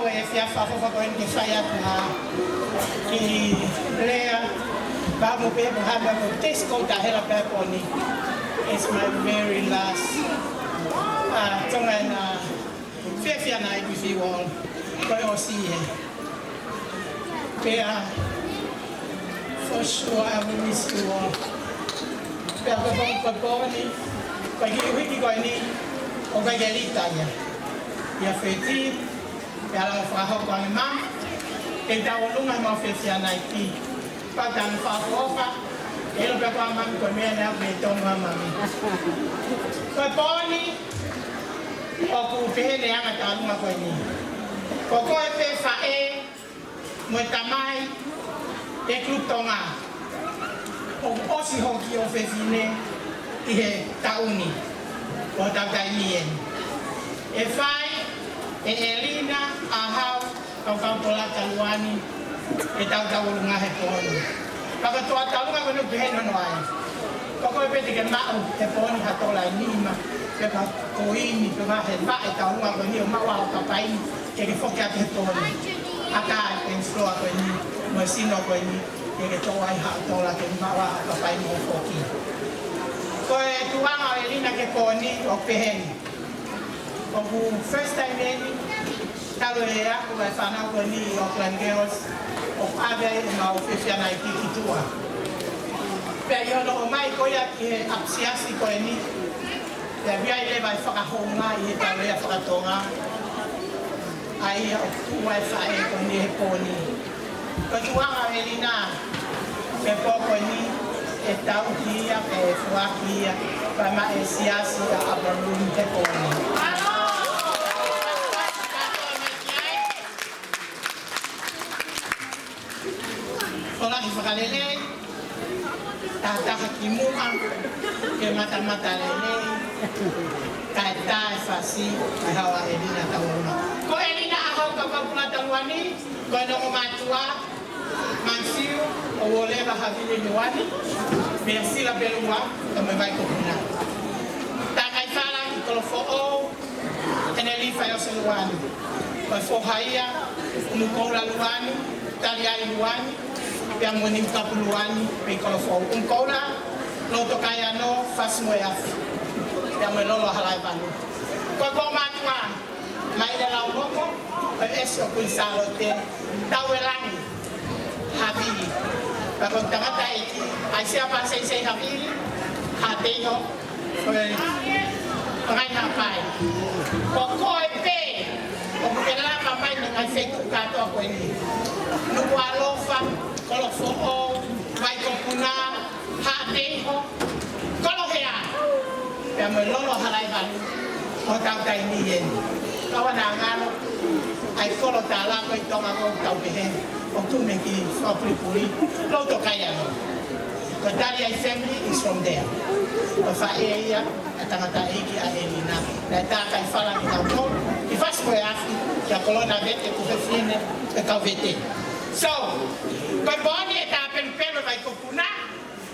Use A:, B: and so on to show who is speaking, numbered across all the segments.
A: e fia fafo fa koen ke faya na ki lea ba mo pe mo haba ko Tesco ta hela pe poni. It's my very last tongan fia night with you all. Ko o si e. Pe for sure I will miss you all. Pe ko poni. Ko ki ko ni o ga gelita ya. Ya feti ya la fa ko ni ma. E ta o lunga ma fia night ki. Pa tan fa fa. Ele pe kwa mami ko me na be to mami. Ko poni o ku pe le anga ta lunga ko ni. Ko ko e pe fa e mo tamai e club tonga. O si ho ki o fe fine i he tauni. O ta kai mien. E fai e Elina a hau ka pola taluani e ta lunga he poni. Paka tua talu ka kono beheno no ai. Pako e pete ke mau te poni hatola ni ma. Pe ka koini pe ma he ba e talu ka ni o ma wa ka pai ke foki ate poni. Aka en floa ko ni mo sino ko ni ke to ai ha tola ke ma wa ka pai mo foki. Ko e tuanga Elina ke poni o peheni. O first time ni talu ya ko vai fana ko ni o Auckland Girls. O ave ma o fefia na iki tua. Pe yo no mai ko ya ki apsiasi ko ni. Pe via ile vai faka honga i ta le faka tonga. Ai o vai fa e ko ni e poni. Ko tua ma Elina. Pe po ko ni e tau kia pe fua kia pa ma e siasi a abalun te poni. Ola hifakalele, tata hakimua, ke mata lele, kata fasi, hawa Elina tauna. Ko Elina ahau kapapula taluani, ko no matua, mansiu, o wole bahavile nyuani, merci la belua, kame vai kokuna. Takai fala kolofo o, eneli fayo seluani. Ko fohaia, nukola luani, taliai luani. Yang menim kapuluani pe kolofo kola loto kaya no fas moyaf yang melolo halai balu ko matwa mai de la loko eso kun salote tawelangi habi pa ko tangata iki ai siapa sei habi hateno ngai na pai ko pe ko kela papai ngai fetu kato ko ini no alofa kolofo o vai kokuna hateho kolohea ya melolo halai balu o tau tai ni yen kawana ngalo ai kolo tala ko tonga ko tau behe o tu me ki so pripuri lo to kaya no ko Dalia family is from there o fa ea atangata iki a Elina na ta kai fala ki tau ki fas ko afi ya kolona vete ku fine e ka vete. So, koi boni e ta pelo vai kokuna,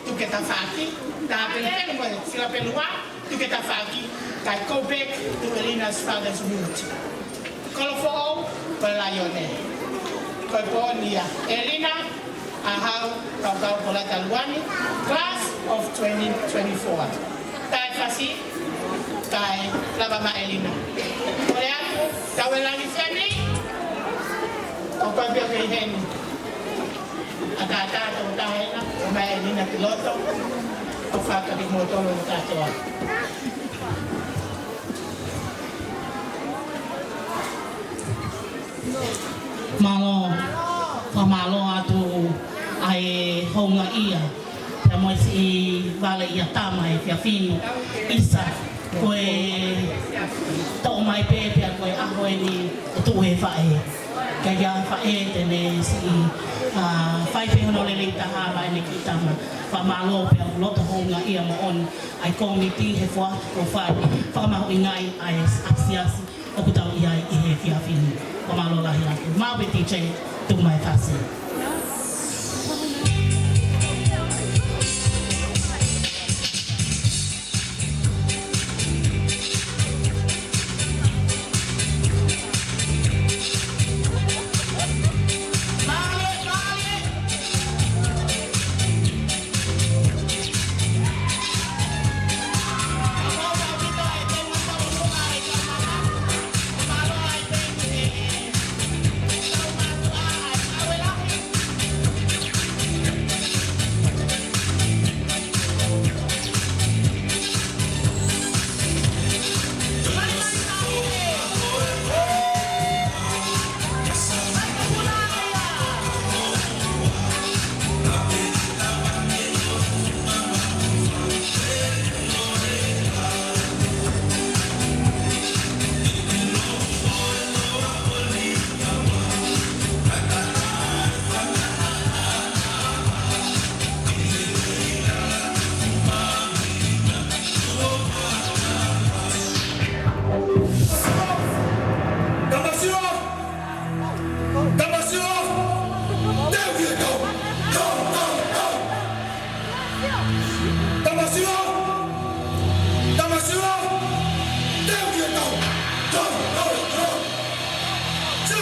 A: tu ke ta faki, ta pelo vai sila pelua, tu ke ta faki, kai go back to Elina's father's root. Kolofo pelayone. Koi boni ya Elina ahau kau pola taluani, class of 2024. Tai fasi, kai lava ma Elina. Koi aku tawelani family. O papel que vem a tata o taina o mai Elina piloto o fato di motor o tato malo atu ai honga ia ya mo si vale ia tama e fini isa koe to mai pepe koe aho ni tu e fae kaya fae tene si fai pe hono le taha vai ne kitama fa malo pe loto honga ia mo on ai komiti he fo ko fa ma ingai ai aksiasi o kutau ia i he fia fini fa malo la ia ma be tiche tu mai fasi
B: Thank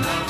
B: you.